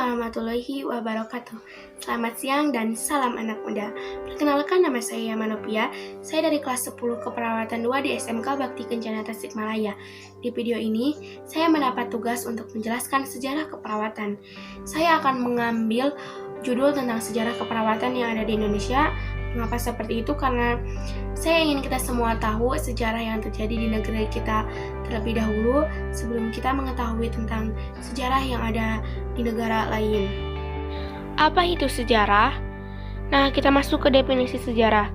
warahmatullahi wabarakatuh. Selamat siang dan salam anak muda. Perkenalkan, nama saya Yamanopia. Saya dari kelas 10 Keperawatan 2 di SMK Bakti Kencana Tasikmalaya. Di video ini, saya mendapat tugas untuk menjelaskan sejarah keperawatan. Saya akan mengambil judul tentang sejarah keperawatan yang ada di Indonesia. Mengapa seperti itu? Karena saya ingin kita semua tahu sejarah yang terjadi di negeri kita terlebih dahulu sebelum kita mengetahui tentang sejarah yang ada di negara lain. Apa itu sejarah? Nah, kita masuk ke definisi sejarah.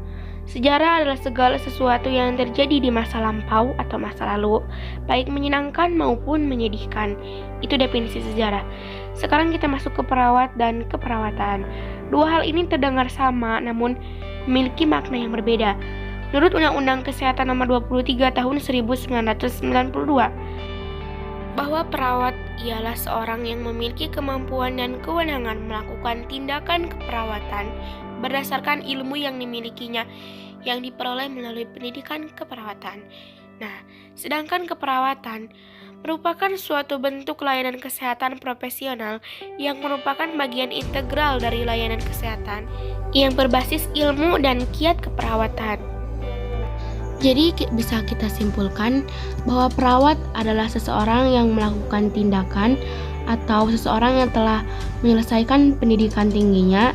Sejarah adalah segala sesuatu yang terjadi di masa lampau atau masa lalu, baik menyenangkan maupun menyedihkan. Itu definisi sejarah. Sekarang kita masuk ke perawat dan keperawatan. Dua hal ini terdengar sama, namun memiliki makna yang berbeda. Menurut Undang-Undang Kesehatan Nomor 23 Tahun 1992, bahwa perawat ialah seorang yang memiliki kemampuan dan kewenangan melakukan tindakan keperawatan berdasarkan ilmu yang dimilikinya yang diperoleh melalui pendidikan keperawatan. Nah, sedangkan keperawatan merupakan suatu bentuk layanan kesehatan profesional yang merupakan bagian integral dari layanan kesehatan yang berbasis ilmu dan kiat keperawatan. Jadi bisa kita simpulkan bahwa perawat adalah seseorang yang melakukan tindakan atau seseorang yang telah menyelesaikan pendidikan tingginya,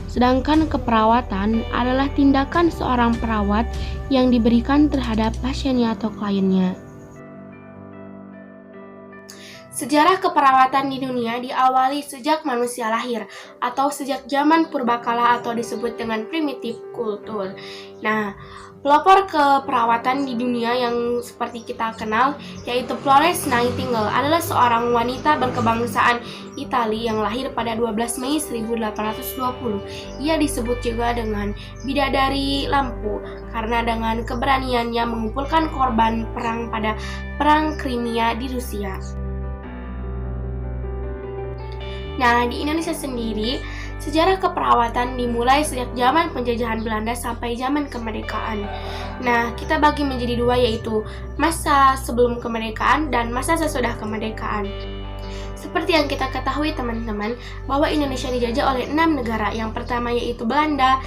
sedangkan keperawatan adalah tindakan seorang perawat yang diberikan terhadap pasiennya atau kliennya. Sejarah keperawatan di dunia diawali sejak manusia lahir atau sejak zaman purbakala atau disebut dengan primitive culture. Nah, pelopor keperawatan di dunia yang seperti kita kenal yaitu Florence Nightingale adalah seorang wanita berkebangsaan Italia yang lahir pada 12 Mei 1820. Ia disebut juga dengan bidadari lampu karena dengan keberaniannya mengumpulkan korban perang pada Perang Crimea di Rusia. Nah, di Indonesia sendiri, sejarah keperawatan dimulai sejak zaman penjajahan Belanda sampai zaman kemerdekaan. Nah, kita bagi menjadi dua, yaitu masa sebelum kemerdekaan dan masa sesudah kemerdekaan. Seperti yang kita ketahui teman-teman, bahwa Indonesia dijajah oleh 6 negara. Yang pertama yaitu Belanda,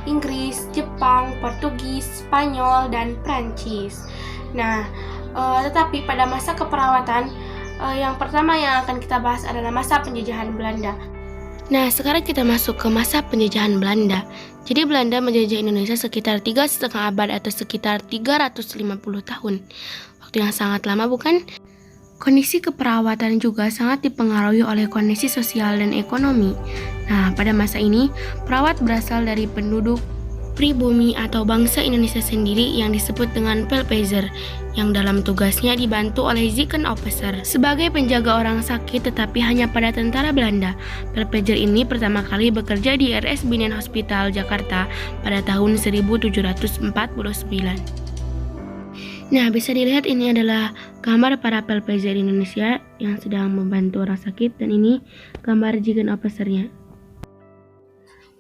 Inggris, Jepang, Portugis, Spanyol, dan Prancis. Nah, tetapi pada masa keperawatan, yang pertama yang akan kita bahas adalah masa penjajahan Belanda. Nah, sekarang kita masuk ke masa penjajahan Belanda. Jadi Belanda menjajah Indonesia sekitar 3,5 abad atau sekitar 350 tahun. Waktu yang sangat lama, bukan? Kondisi keperawatan juga sangat dipengaruhi oleh kondisi sosial dan ekonomi. Nah, pada masa ini, perawat berasal dari penduduk pribumi atau bangsa Indonesia sendiri yang disebut dengan pelpezer, yang dalam tugasnya dibantu oleh Zieken officer sebagai penjaga orang sakit, tetapi hanya pada tentara Belanda. Pelpezer ini pertama kali bekerja di RS Binen Hospital Jakarta pada tahun 1749. Nah, bisa dilihat ini adalah gambar para pelpezer Indonesia yang sedang membantu orang sakit, dan ini gambar Zieken officer-nya.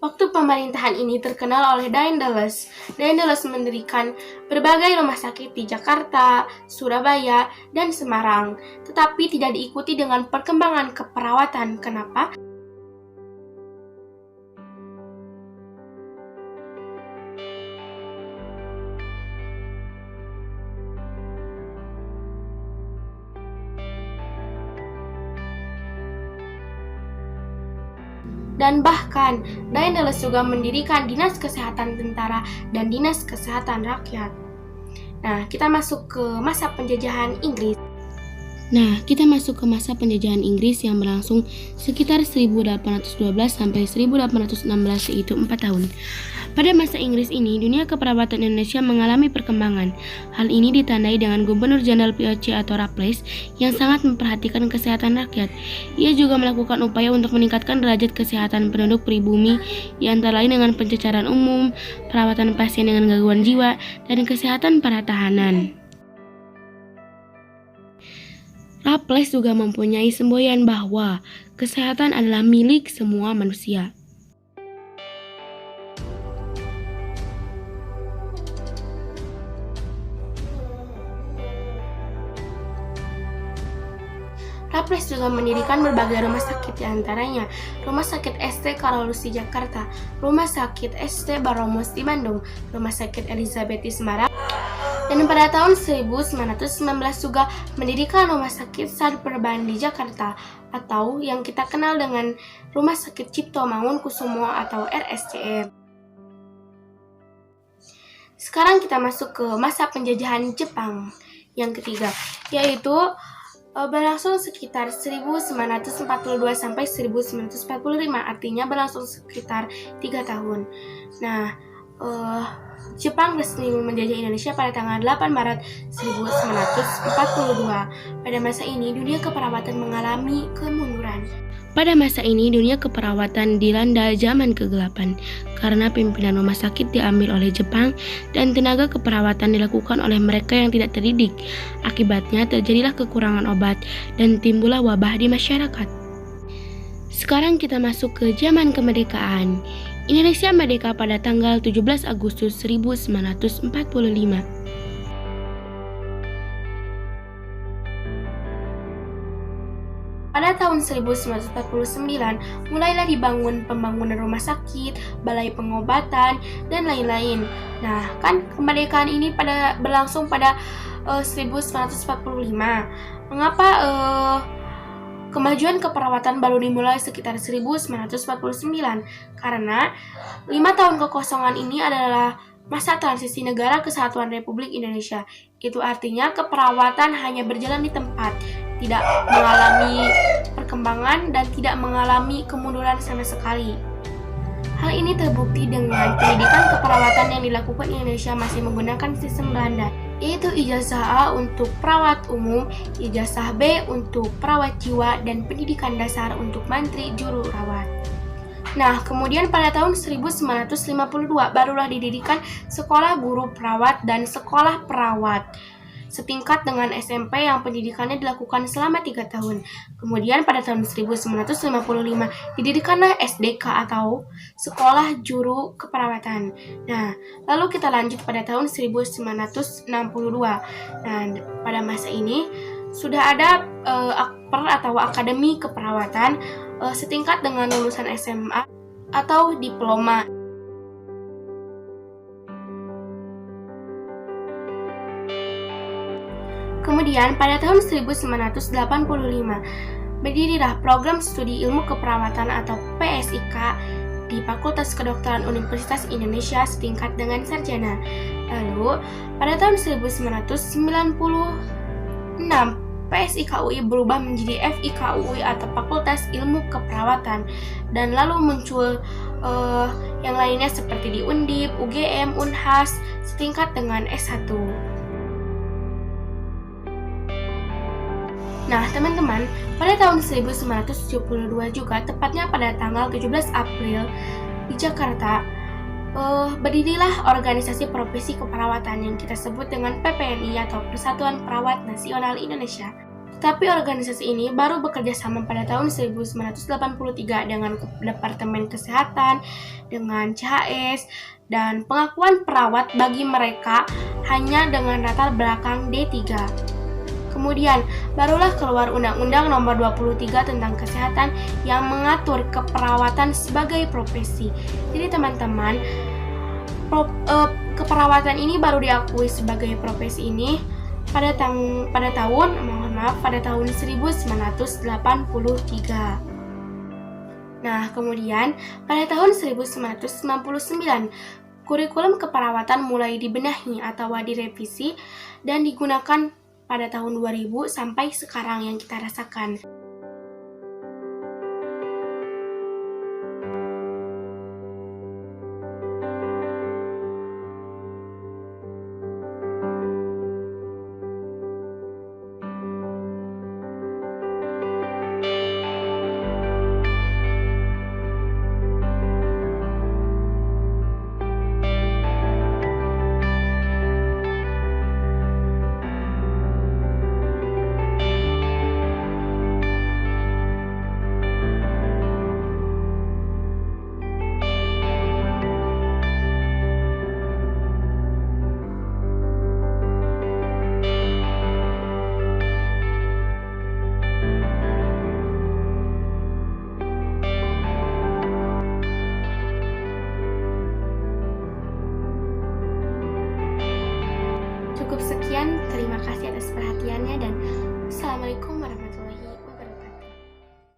Waktu pemerintahan ini terkenal oleh Daendels. Daendels mendirikan berbagai rumah sakit di Jakarta, Surabaya, dan Semarang, tetapi tidak diikuti dengan perkembangan keperawatan. Kenapa? Dan bahkan, Daendels juga mendirikan Dinas Kesehatan Tentara dan Dinas Kesehatan Rakyat. Nah, kita masuk ke masa penjajahan Inggris. Yang berlangsung sekitar 1812 sampai 1816, yaitu 4 tahun. Pada masa Inggris ini, dunia keperawatan Indonesia mengalami perkembangan. Hal ini ditandai dengan Gubernur Jenderal POC atau Raffles yang sangat memperhatikan kesehatan rakyat. Ia juga melakukan upaya untuk meningkatkan derajat kesehatan penduduk pribumi, di antara lain dengan pencecaran umum, perawatan pasien dengan gangguan jiwa, dan kesehatan para tahanan. Raffles juga mempunyai semboyan bahwa kesehatan adalah milik semua manusia. Raffles juga mendirikan berbagai rumah sakit, diantaranya Rumah Sakit ST Carolus di Jakarta, Rumah Sakit ST Baromus di Bandung, Rumah Sakit Elizabeth di Semarang, dan pada tahun 1919 juga mendirikan Rumah Sakit Sadeperban di Jakarta, atau yang kita kenal dengan Rumah Sakit Cipto Mangunkusumo atau RSCM. Sekarang kita masuk ke masa penjajahan Jepang yang ketiga, yaitu berlangsung sekitar 1942 sampai 1945, artinya berlangsung sekitar 3 tahun. Nah, Jepang resmi menjajah Indonesia pada tanggal 8 Maret 1942. Pada masa ini, dunia keperawatan mengalami kemunduran. Pada masa ini, dunia keperawatan dilanda zaman kegelapan karena pimpinan rumah sakit diambil oleh Jepang dan tenaga keperawatan dilakukan oleh mereka yang tidak terdidik. Akibatnya terjadilah kekurangan obat dan timbullah wabah di masyarakat. Sekarang kita masuk ke zaman kemerdekaan. Indonesia merdeka pada tanggal 17 Agustus 1945. Pada tahun 1949, mulailah dibangun pembangunan rumah sakit, balai pengobatan, dan lain-lain. Nah, kan kemerdekaan ini berlangsung pada 1945. Mengapa kemajuan keperawatan baru dimulai sekitar 1949? Karena 5 tahun kekosongan ini adalah masa transisi negara kesatuan Republik Indonesia. Itu artinya keperawatan hanya berjalan di tempat, tidak mengalami perkembangan dan tidak mengalami kemunduran sama sekali. Hal ini terbukti dengan pendidikan keperawatan yang dilakukan Indonesia masih menggunakan sistem Belanda, yaitu ijazah A untuk perawat umum, ijazah B untuk perawat jiwa, dan pendidikan dasar untuk mantri juru rawat. Nah, kemudian pada tahun 1952 barulah didirikan sekolah guru perawat dan sekolah perawat setingkat dengan SMP yang pendidikannya dilakukan selama 3 tahun. Kemudian pada tahun 1955 didirikanlah SDK atau Sekolah Juru Keperawatan. Nah, lalu kita lanjut pada tahun 1962. Nah, pada masa ini sudah ada akper atau akademi keperawatan setingkat dengan lulusan SMA atau diploma. Kemudian pada tahun 1985 berdirilah program studi ilmu keperawatan atau PSIK di Fakultas Kedokteran Universitas Indonesia setingkat dengan sarjana. Lalu pada tahun 1996 PSIK UI berubah menjadi FIK UI atau Fakultas Ilmu Keperawatan, dan lalu muncul yang lainnya seperti di Undip, UGM, Unhas setingkat dengan S1. Nah, teman-teman, pada tahun 1972 juga, tepatnya pada tanggal 17 April di Jakarta, berdirilah organisasi profesi keperawatan yang kita sebut dengan PPNI atau Persatuan Perawat Nasional Indonesia. Tapi organisasi ini baru bekerja sama pada tahun 1983 dengan Departemen Kesehatan, dengan CHS, dan pengakuan perawat bagi mereka hanya dengan latar belakang D3. Kemudian, barulah keluar Undang-Undang Nomor 23 tentang Kesehatan yang mengatur keperawatan sebagai profesi. Jadi teman-teman, keperawatan ini baru diakui sebagai profesi ini pada tahun 1983. Nah, kemudian pada tahun 1999, kurikulum keperawatan mulai dibenahi atau direvisi dan digunakan pada tahun 2000 sampai sekarang yang kita rasakan. Sekian, terima kasih atas perhatiannya dan Assalamualaikum warahmatullahi wabarakatuh.